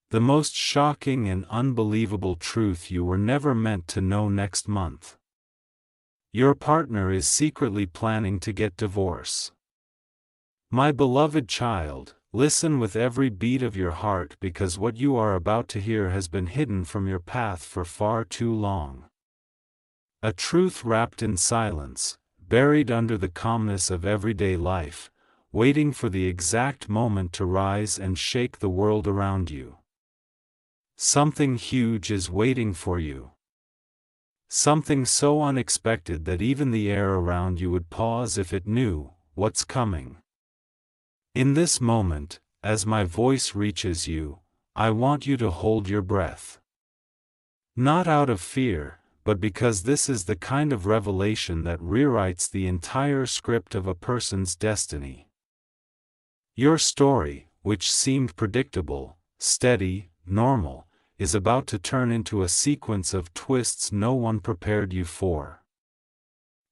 The most shocking and unbelievable truth you were never meant to know next month. Your partner is secretly planning to get divorce. My beloved child, listen with every beat of your heart, because what you are about to hear has been hidden from your path for far too long. A truth wrapped in silence, buried under the calmness of everyday life, waiting for the exact moment to rise and shake the world around you. Something huge is waiting for you. Something so unexpected that even the air around you would pause if it knew what's coming. In this moment, as my voice reaches you, I want you to hold your breath. Not out of fear, but because this is the kind of revelation that rewrites the entire script of a person's destiny. Your story, which seemed predictable, steady, normal, is about to turn into a sequence of twists no one prepared you for.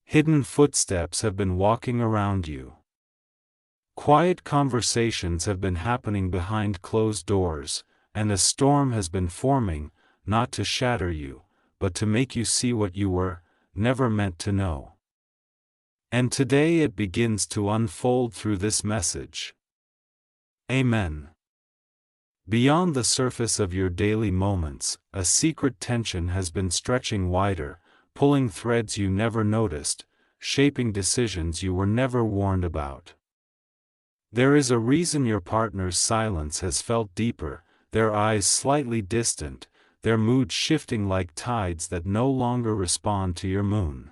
Hidden footsteps have been walking around you. Quiet conversations have been happening behind closed doors, and a storm has been forming, not to shatter you, but to make you see what you were never meant to know. And today it begins to unfold through this message. Amen. Beyond the surface of your daily moments, a secret tension has been stretching wider, pulling threads you never noticed, shaping decisions you were never warned about. There is a reason your partner's silence has felt deeper, their eyes slightly distant, their mood shifting like tides that no longer respond to your moon.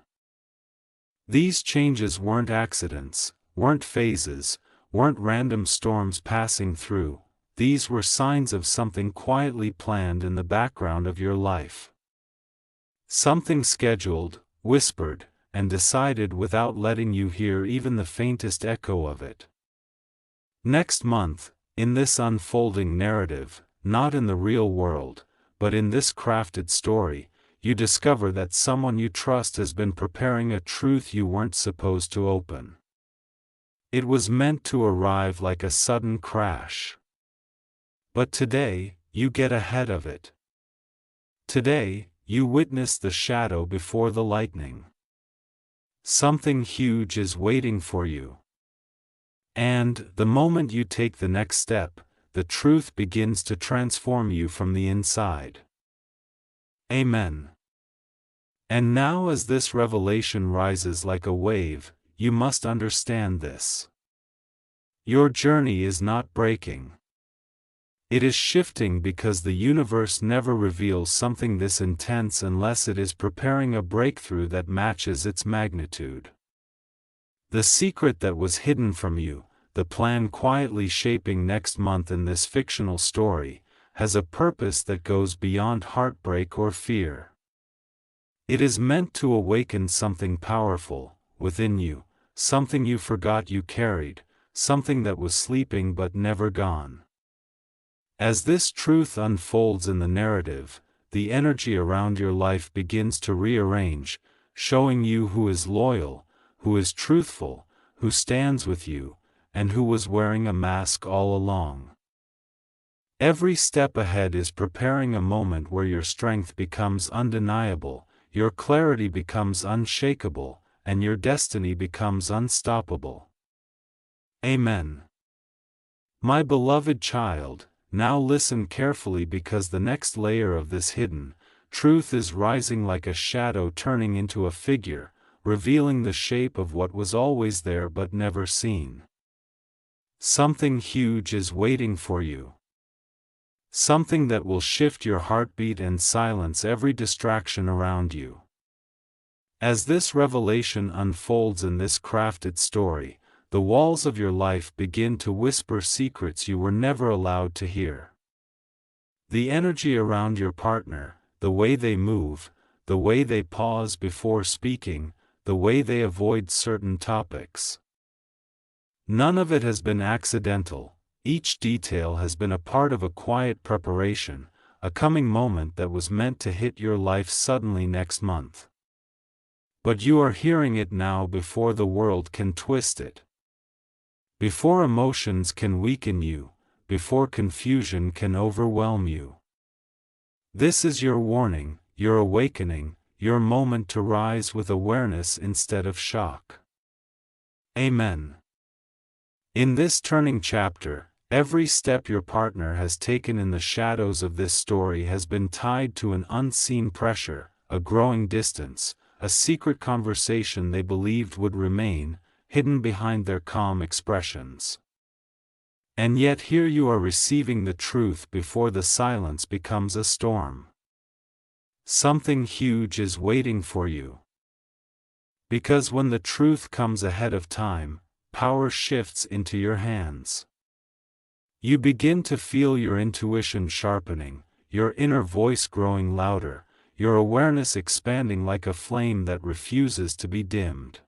These changes weren't accidents, weren't phases, weren't random storms passing through. These were signs of something quietly planned in the background of your life. Something scheduled, whispered, and decided without letting you hear even the faintest echo of it. Next month, in this unfolding narrative, not in the real world, but in this crafted story, you discover that someone you trust has been preparing a truth you weren't supposed to open. It was meant to arrive like a sudden crash. But today, you get ahead of it. Today, you witness the shadow before the lightning. Something huge is waiting for you. And, the moment you take the next step, the truth begins to transform you from the inside. Amen. And now, as this revelation rises like a wave, you must understand this. Your journey is not breaking. It is shifting because the universe never reveals something this intense unless it is preparing a breakthrough that matches its magnitude. The secret that was hidden from you, the plan quietly shaping next month in this fictional story, has a purpose that goes beyond heartbreak or fear. It is meant to awaken something powerful within you, something you forgot you carried, something that was sleeping but never gone. As this truth unfolds in the narrative, the energy around your life begins to rearrange, showing you who is loyal, who is truthful, who stands with you, and who was wearing a mask all along. Every step ahead is preparing a moment where your strength becomes undeniable, your clarity becomes unshakable, and your destiny becomes unstoppable. Amen. My beloved child, now listen carefully, because the next layer of this hidden truth is rising like a shadow turning into a figure, revealing the shape of what was always there but never seen. Something huge is waiting for you. Something that will shift your heartbeat and silence every distraction around you. As this revelation unfolds in this crafted story, the walls of your life begin to whisper secrets you were never allowed to hear. The energy around your partner, the way they move, the way they pause before speaking, the way they avoid certain topics. None of it has been accidental. Each detail has been a part of a quiet preparation, a coming moment that was meant to hit your life suddenly next month. But you are hearing it now before the world can twist it. Before emotions can weaken you, before confusion can overwhelm you. This is your warning, your awakening, your moment to rise with awareness instead of shock. Amen. In this turning chapter, every step your partner has taken in the shadows of this story has been tied to an unseen pressure, a growing distance, a secret conversation they believed would remain, hidden behind their calm expressions. And yet here you are receiving the truth before the silence becomes a storm. Something huge is waiting for you. Because when the truth comes ahead of time, power shifts into your hands. You begin to feel your intuition sharpening, your inner voice growing louder, your awareness expanding like a flame that refuses to be dimmed.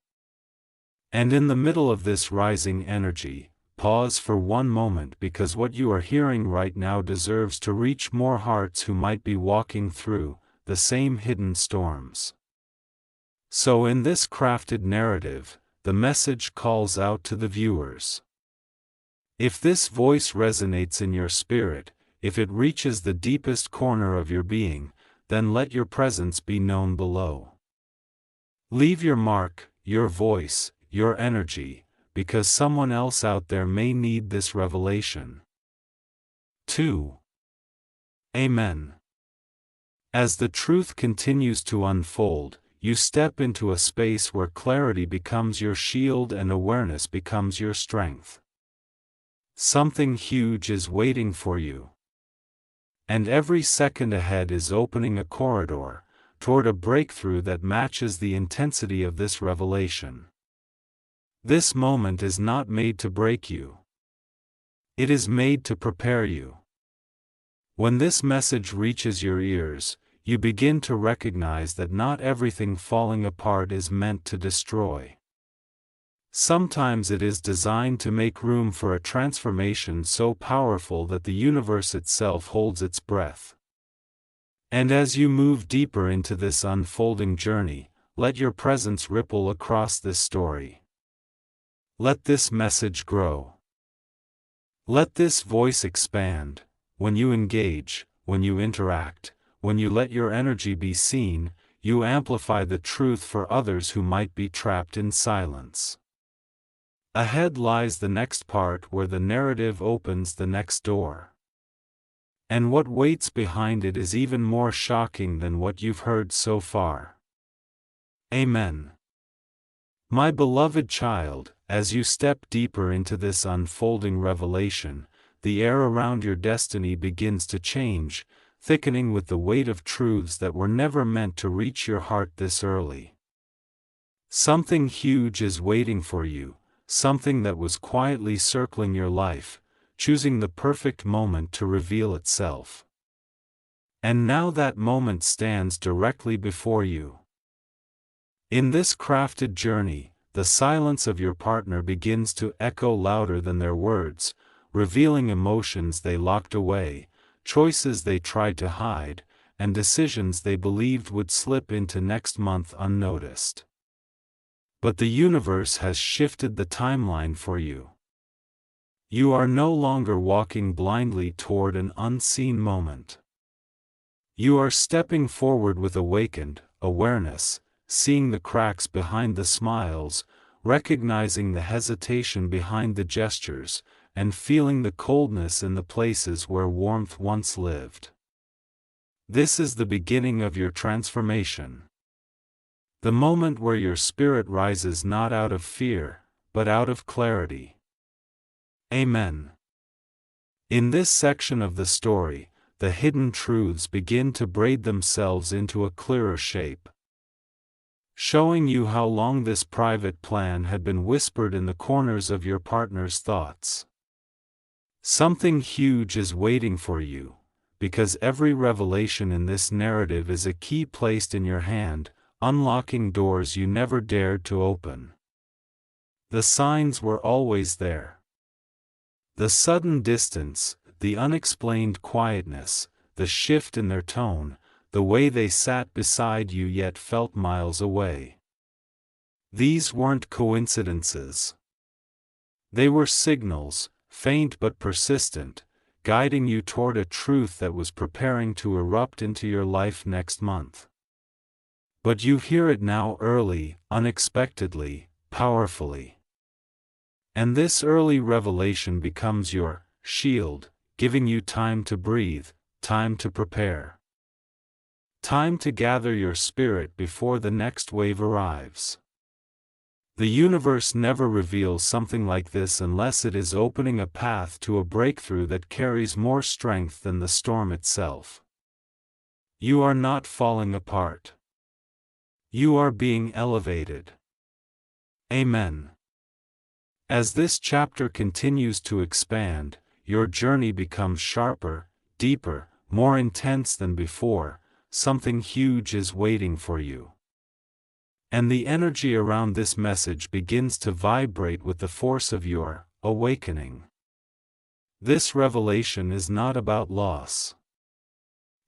And in the middle of this rising energy, pause for one moment, because what you are hearing right now deserves to reach more hearts who might be walking through the same hidden storms. So in this crafted narrative, the message calls out to the viewers. If this voice resonates in your spirit, if it reaches the deepest corner of your being, then let your presence be known below. Leave your mark, your voice, your energy, because someone else out there may need this revelation. 2. Amen. As the truth continues to unfold, you step into a space where clarity becomes your shield and awareness becomes your strength. Something huge is waiting for you. And every second ahead is opening a corridor toward a breakthrough that matches the intensity of this revelation. This moment is not made to break you. It is made to prepare you. When this message reaches your ears, you begin to recognize that not everything falling apart is meant to destroy. Sometimes it is designed to make room for a transformation so powerful that the universe itself holds its breath. And as you move deeper into this unfolding journey, let your presence ripple across this story. Let this message grow. Let this voice expand. When you engage, when you interact, when you let your energy be seen, you amplify the truth for others who might be trapped in silence. Ahead lies the next part where the narrative opens the next door. And what waits behind it is even more shocking than what you've heard so far. Amen. My beloved child, as you step deeper into this unfolding revelation, the air around your destiny begins to change, thickening with the weight of truths that were never meant to reach your heart this early. Something huge is waiting for you, something that was quietly circling your life, choosing the perfect moment to reveal itself. And now that moment stands directly before you. In this crafted journey, the silence of your partner begins to echo louder than their words, revealing emotions they locked away, choices they tried to hide, and decisions they believed would slip into next month unnoticed. But the universe has shifted the timeline for you. You are no longer walking blindly toward an unseen moment. You are stepping forward with awakened awareness, seeing the cracks behind the smiles, recognizing the hesitation behind the gestures, and feeling the coldness in the places where warmth once lived. This is the beginning of your transformation. The moment where your spirit rises not out of fear, but out of clarity. Amen. In this section of the story, the hidden truths begin to braid themselves into a clearer shape, showing you how long this private plan had been whispered in the corners of your partner's thoughts. Something huge is waiting for you, because every revelation in this narrative is a key placed in your hand, unlocking doors you never dared to open. The signs were always there. The sudden distance, the unexplained quietness, the shift in their tone, the way they sat beside you yet felt miles away. These weren't coincidences. They were signals, faint but persistent, guiding you toward a truth that was preparing to erupt into your life next month. But you hear it now early, unexpectedly, powerfully. And this early revelation becomes your shield, giving you time to breathe, time to prepare. Time to gather your spirit before the next wave arrives. The universe never reveals something like this unless it is opening a path to a breakthrough that carries more strength than the storm itself. You are not falling apart. You are being elevated. Amen. As this chapter continues to expand, your journey becomes sharper, deeper, more intense than before. Something huge is waiting for you. And the energy around this message begins to vibrate with the force of your awakening. This revelation is not about loss.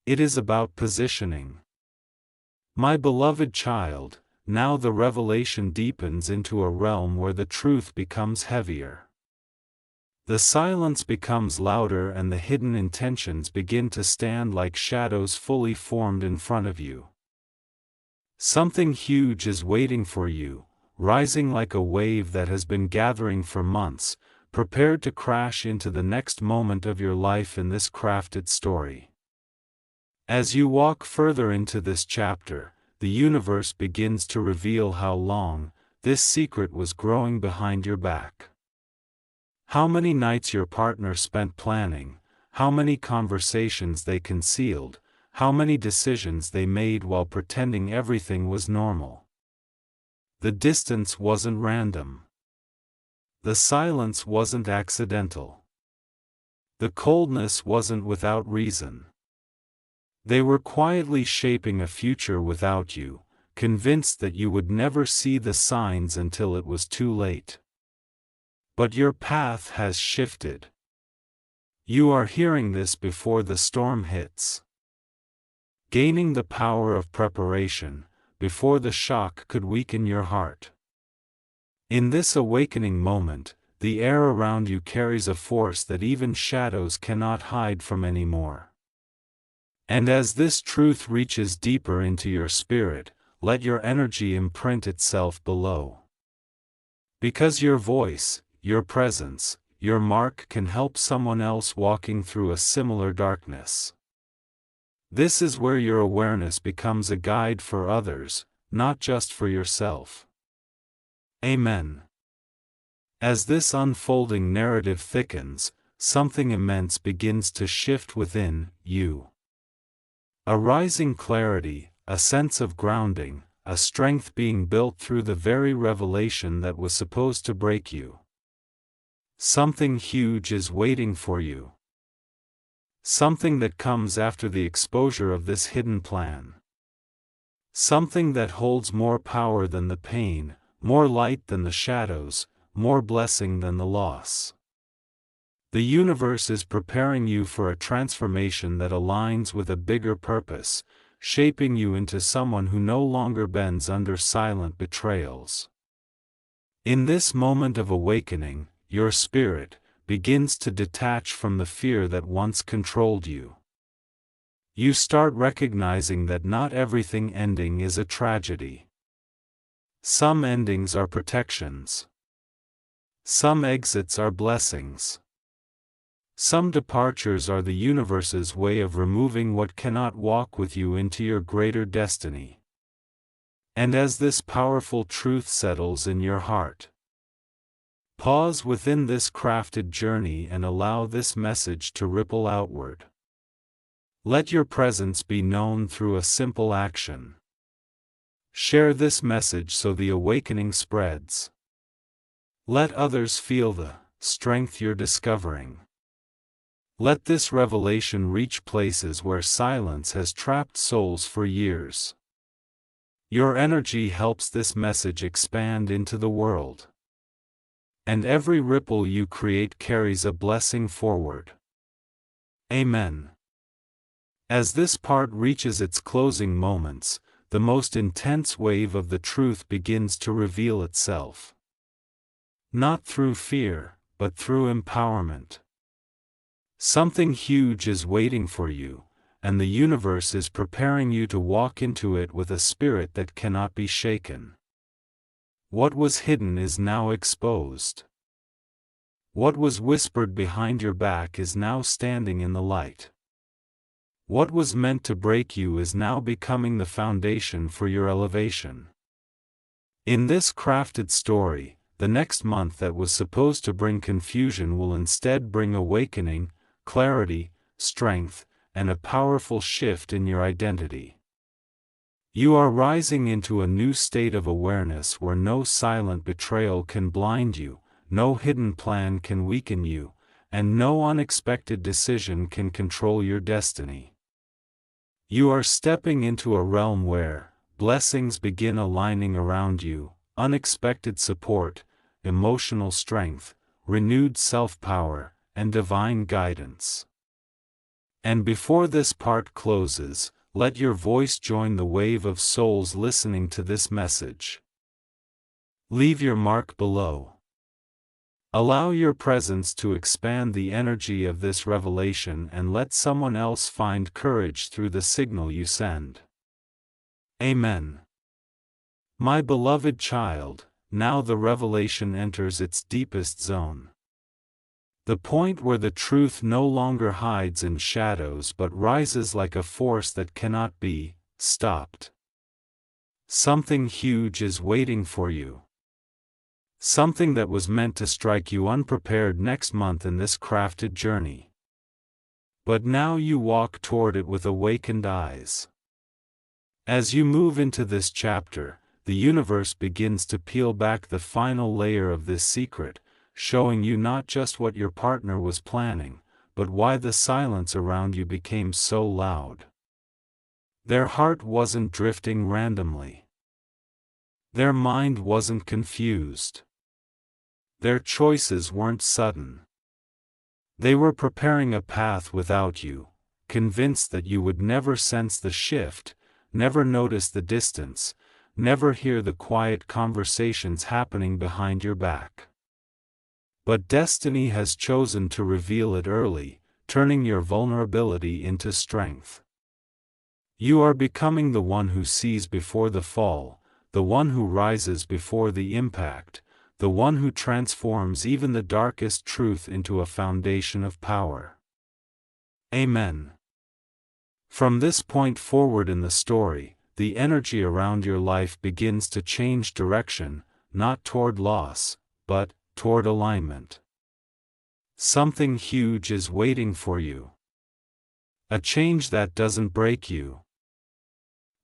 It is about positioning. My beloved child, now the revelation deepens into a realm where the truth becomes heavier. The silence becomes louder and the hidden intentions begin to stand like shadows fully formed in front of you. Something huge is waiting for you, rising like a wave that has been gathering for months, prepared to crash into the next moment of your life in this crafted story. As you walk further into this chapter, the universe begins to reveal how long this secret was growing behind your back. How many nights your partner spent planning, how many conversations they concealed, how many decisions they made while pretending everything was normal. The distance wasn't random. The silence wasn't accidental. The coldness wasn't without reason. They were quietly shaping a future without you, convinced that you would never see the signs until it was too late. But your path has shifted. You are hearing this before the storm hits. Gaining the power of preparation, before the shock could weaken your heart. In this awakening moment, the air around you carries a force that even shadows cannot hide from anymore. And as this truth reaches deeper into your spirit, let your energy imprint itself below. Because your voice, your presence, your mark can help someone else walking through a similar darkness. This is where your awareness becomes a guide for others, not just for yourself. Amen. As this unfolding narrative thickens, something immense begins to shift within you. A rising clarity, a sense of grounding, a strength being built through the very revelation that was supposed to break you. Something huge is waiting for you. Something that comes after the exposure of this hidden plan. Something that holds more power than the pain, more light than the shadows, more blessing than the loss. The universe is preparing you for a transformation that aligns with a bigger purpose, shaping you into someone who no longer bends under silent betrayals. In this moment of awakening, your spirit begins to detach from the fear that once controlled you. You start recognizing that not everything ending is a tragedy. Some endings are protections. Some exits are blessings. Some departures are the universe's way of removing what cannot walk with you into your greater destiny. And as this powerful truth settles in your heart, pause within this crafted journey and allow this message to ripple outward. Let your presence be known through a simple action. Share this message so the awakening spreads. Let others feel the strength you're discovering. Let this revelation reach places where silence has trapped souls for years. Your energy helps this message expand into the world. And every ripple you create carries a blessing forward. Amen. As this part reaches its closing moments, the most intense wave of the truth begins to reveal itself. Not through fear, but through empowerment. Something huge is waiting for you, and the universe is preparing you to walk into it with a spirit that cannot be shaken. What was hidden is now exposed. What was whispered behind your back is now standing in the light. What was meant to break you is now becoming the foundation for your elevation. In this crafted story, the next month that was supposed to bring confusion will instead bring awakening, clarity, strength, and a powerful shift in your identity. You are rising into a new state of awareness where no silent betrayal can blind you, no hidden plan can weaken you, and no unexpected decision can control your destiny. You are stepping into a realm where blessings begin aligning around you, unexpected support, emotional strength, renewed self-power, and divine guidance. And before this part closes, let your voice join the wave of souls listening to this message. Leave your mark below. Allow your presence to expand the energy of this revelation and let someone else find courage through the signal you send. Amen. My beloved child, now the revelation enters its deepest zone. The point where the truth no longer hides in shadows but rises like a force that cannot be stopped. Something huge is waiting for you. Something that was meant to strike you unprepared next month in this crafted journey. But now you walk toward it with awakened eyes. As you move into this chapter, the universe begins to peel back the final layer of this secret, showing you not just what your partner was planning, but why the silence around you became so loud. Their heart wasn't drifting randomly. Their mind wasn't confused. Their choices weren't sudden. They were preparing a path without you, convinced that you would never sense the shift, never notice the distance, never hear the quiet conversations happening behind your back. But destiny has chosen to reveal it early, turning your vulnerability into strength. You are becoming the one who sees before the fall, the one who rises before the impact, the one who transforms even the darkest truth into a foundation of power. Amen. From this point forward in the story, the energy around your life begins to change direction, not toward loss, but toward alignment. Something huge is waiting for you. A change that doesn't break you,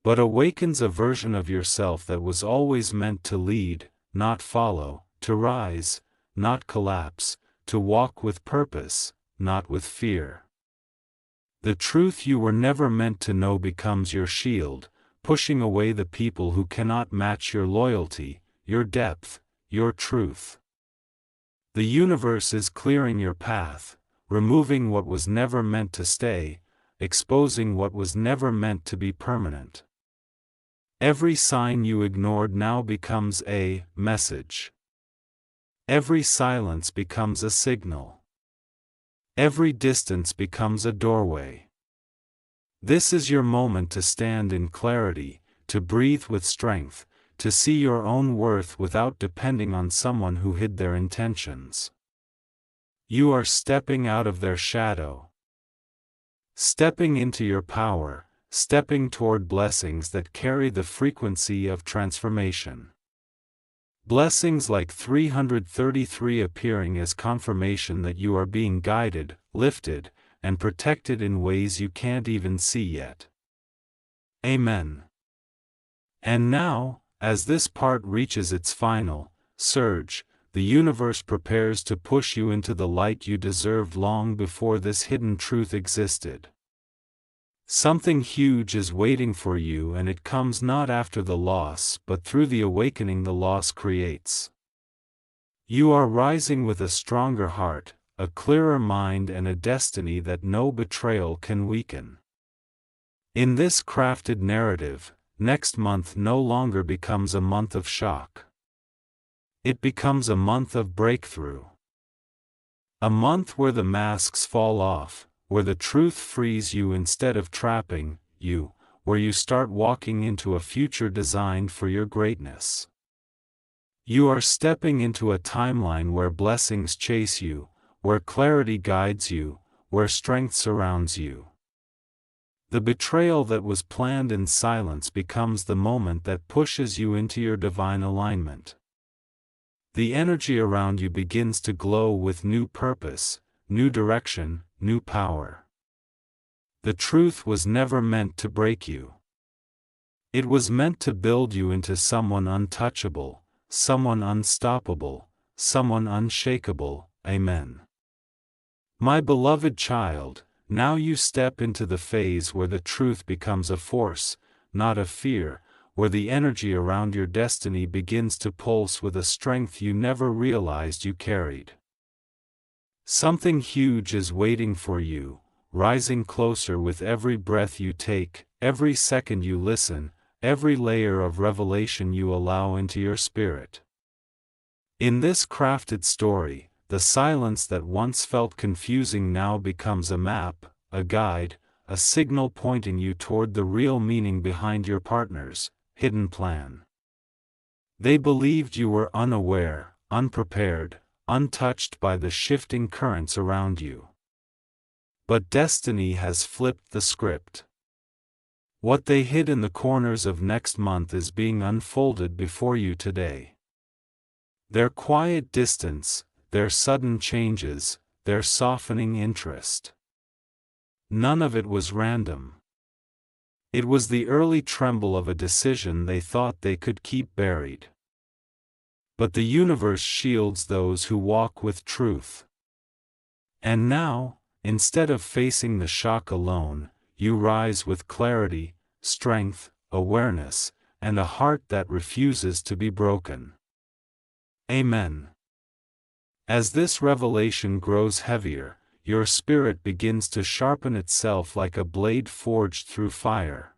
but awakens a version of yourself that was always meant to lead, not follow, to rise, not collapse, to walk with purpose, not with fear. The truth you were never meant to know becomes your shield, pushing away the people who cannot match your loyalty, your depth, your truth. The universe is clearing your path, removing what was never meant to stay, exposing what was never meant to be permanent. Every sign you ignored now becomes a message. Every silence becomes a signal. Every distance becomes a doorway. This is your moment to stand in clarity, to breathe with strength, to see your own worth without depending on someone who hid their intentions. You are stepping out of their shadow. Stepping into your power, stepping toward blessings that carry the frequency of transformation. Blessings like 333 appearing as confirmation that you are being guided, lifted, and protected in ways you can't even see yet. Amen. And now, as this part reaches its final surge, the universe prepares to push you into the light you deserved long before this hidden truth existed. Something huge is waiting for you, and it comes not after the loss but through the awakening the loss creates. You are rising with a stronger heart, a clearer mind, and a destiny that no betrayal can weaken. In this crafted narrative, next month no longer becomes a month of shock. It becomes a month of breakthrough. A month where the masks fall off, where the truth frees you instead of trapping you, where you start walking into a future designed for your greatness. You are stepping into a timeline where blessings chase you, where clarity guides you, where strength surrounds you. The betrayal that was planned in silence becomes the moment that pushes you into your divine alignment. The energy around you begins to glow with new purpose, new direction, new power. The truth was never meant to break you. It was meant to build you into someone untouchable, someone unstoppable, someone unshakable. Amen. My beloved child, now you step into the phase where the truth becomes a force, not a fear, where the energy around your destiny begins to pulse with a strength you never realized you carried. Something huge is waiting for you, rising closer with every breath you take, every second you listen, every layer of revelation you allow into your spirit. In this crafted story, the silence that once felt confusing now becomes a map, a guide, a signal pointing you toward the real meaning behind your partner's hidden plan. They believed you were unaware, unprepared, untouched by the shifting currents around you. But destiny has flipped the script. What they hid in the corners of next month is being unfolded before you today. Their quiet distance, their sudden changes, their softening interest. None of it was random. It was the early tremble of a decision they thought they could keep buried. But the universe shields those who walk with truth. And now, instead of facing the shock alone, you rise with clarity, strength, awareness, and a heart that refuses to be broken. Amen. As this revelation grows heavier, your spirit begins to sharpen itself like a blade forged through fire.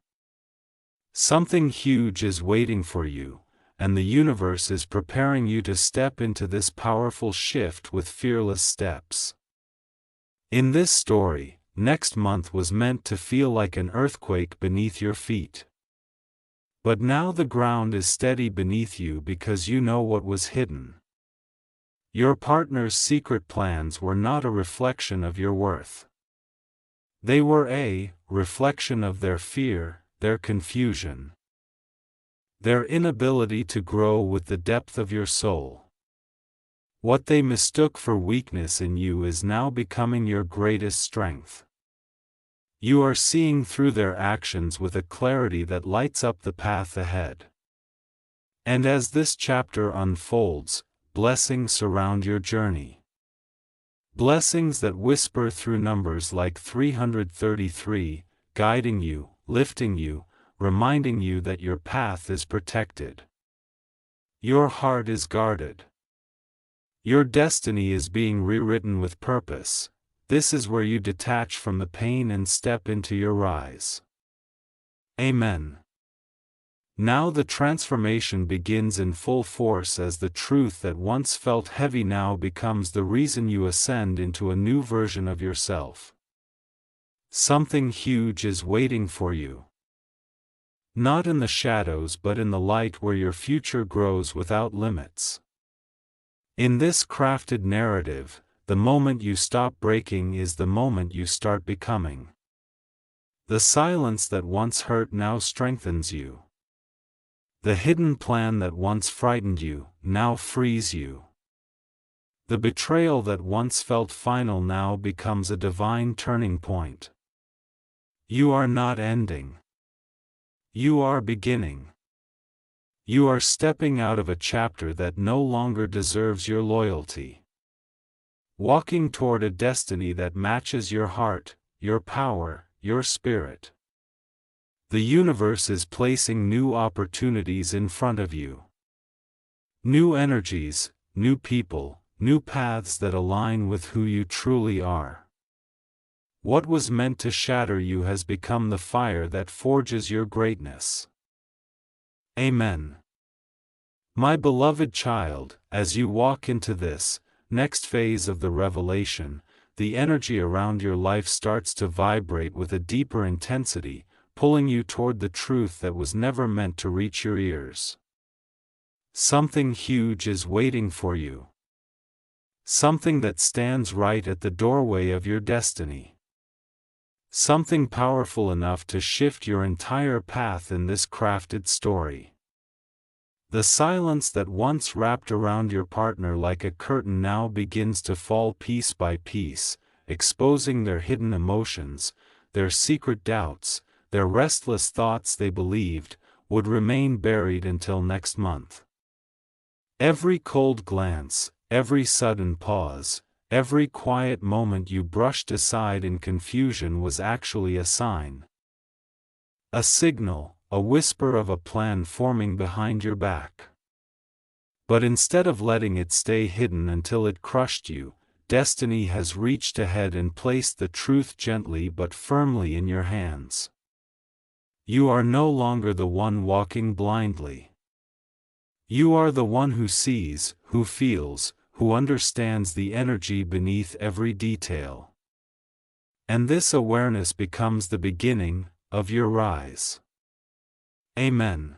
Something huge is waiting for you, and the universe is preparing you to step into this powerful shift with fearless steps. In this story, next month was meant to feel like an earthquake beneath your feet. But now the ground is steady beneath you because you know what was hidden. Your partner's secret plans were not a reflection of your worth. They were a reflection of their fear, their confusion, their inability to grow with the depth of your soul. What they mistook for weakness in you is now becoming your greatest strength. You are seeing through their actions with a clarity that lights up the path ahead. And as this chapter unfolds, blessings surround your journey. Blessings that whisper through numbers like 333, guiding you, lifting you, reminding you that your path is protected. Your heart is guarded. Your destiny is being rewritten with purpose. This is where you detach from the pain and step into your rise. Amen. Now the transformation begins in full force as the truth that once felt heavy now becomes the reason you ascend into a new version of yourself. Something huge is waiting for you. Not in the shadows but in the light where your future grows without limits. In this crafted narrative, the moment you stop breaking is the moment you start becoming. The silence that once hurt now strengthens you. The hidden plan that once frightened you, now frees you. The betrayal that once felt final now becomes a divine turning point. You are not ending. You are beginning. You are stepping out of a chapter that no longer deserves your loyalty. Walking toward a destiny that matches your heart, your power, your spirit. The universe is placing new opportunities in front of you. New energies, new people, new paths that align with who you truly are. What was meant to shatter you has become the fire that forges your greatness. Amen. My beloved child, as you walk into this, next phase of the revelation, the energy around your life starts to vibrate with a deeper intensity, pulling you toward the truth that was never meant to reach your ears. Something huge is waiting for you. Something that stands right at the doorway of your destiny. Something powerful enough to shift your entire path in this crafted story. The silence that once wrapped around your partner like a curtain now begins to fall piece by piece, exposing their hidden emotions, their secret doubts, their restless thoughts they believed would remain buried until next month. Every cold glance, every sudden pause, every quiet moment you brushed aside in confusion was actually a sign. A signal, a whisper of a plan forming behind your back. But instead of letting it stay hidden until it crushed you, destiny has reached ahead and placed the truth gently but firmly in your hands. You are no longer the one walking blindly. You are the one who sees, who feels, who understands the energy beneath every detail. And this awareness becomes the beginning of your rise. Amen.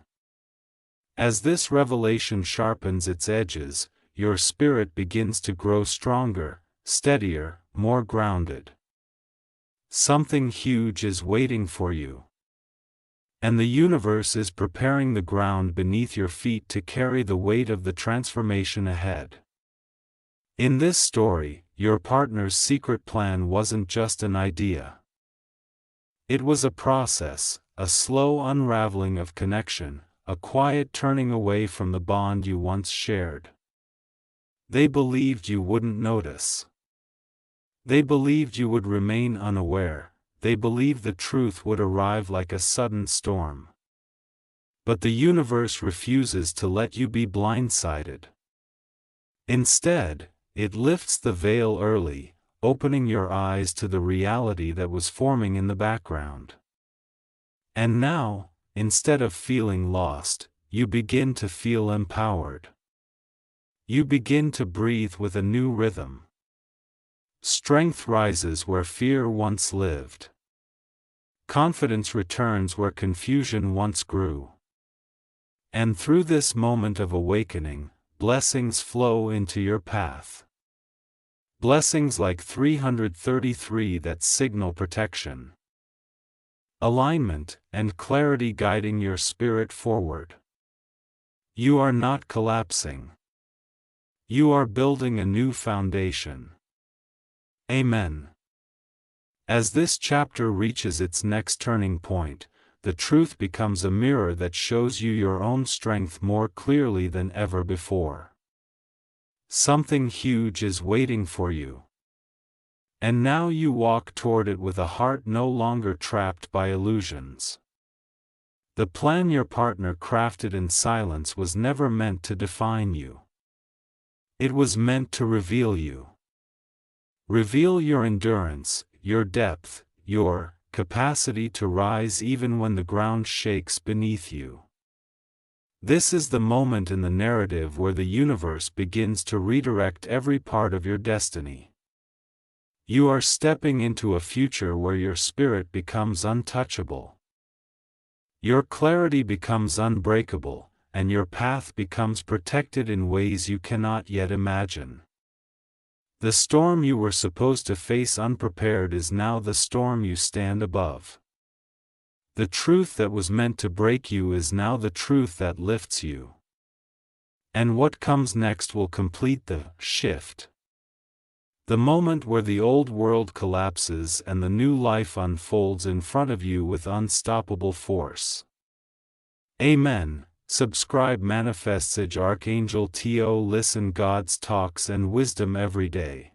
As this revelation sharpens its edges, your spirit begins to grow stronger, steadier, more grounded. Something huge is waiting for you. And the universe is preparing the ground beneath your feet to carry the weight of the transformation ahead. In this story, your partner's secret plan wasn't just an idea. It was a process, a slow unraveling of connection, a quiet turning away from the bond you once shared. They believed you wouldn't notice. They believed you would remain unaware. They believed the truth would arrive like a sudden storm. But the universe refuses to let you be blindsided. Instead, it lifts the veil early, opening your eyes to the reality that was forming in the background. And now, instead of feeling lost, you begin to feel empowered. You begin to breathe with a new rhythm. Strength rises where fear once lived. Confidence returns where confusion once grew. And through this moment of awakening, blessings flow into your path. Blessings like 333 that signal protection, alignment, and clarity guiding your spirit forward. You are not collapsing. You are building a new foundation. Amen. As this chapter reaches its next turning point, the truth becomes a mirror that shows you your own strength more clearly than ever before. Something huge is waiting for you. And now you walk toward it with a heart no longer trapped by illusions. The plan your partner crafted in silence was never meant to define you. It was meant to reveal you. Reveal your endurance, your depth, your capacity to rise even when the ground shakes beneath you. This is the moment in the narrative where the universe begins to redirect every part of your destiny. You are stepping into a future where your spirit becomes untouchable. Your clarity becomes unbreakable, and your path becomes protected in ways you cannot yet imagine. The storm you were supposed to face unprepared is now the storm you stand above. The truth that was meant to break you is now the truth that lifts you. And what comes next will complete the shift. The moment where the old world collapses and the new life unfolds in front of you with unstoppable force. Amen. Subscribe Manifestage Archangel To listen God's talks and wisdom every day.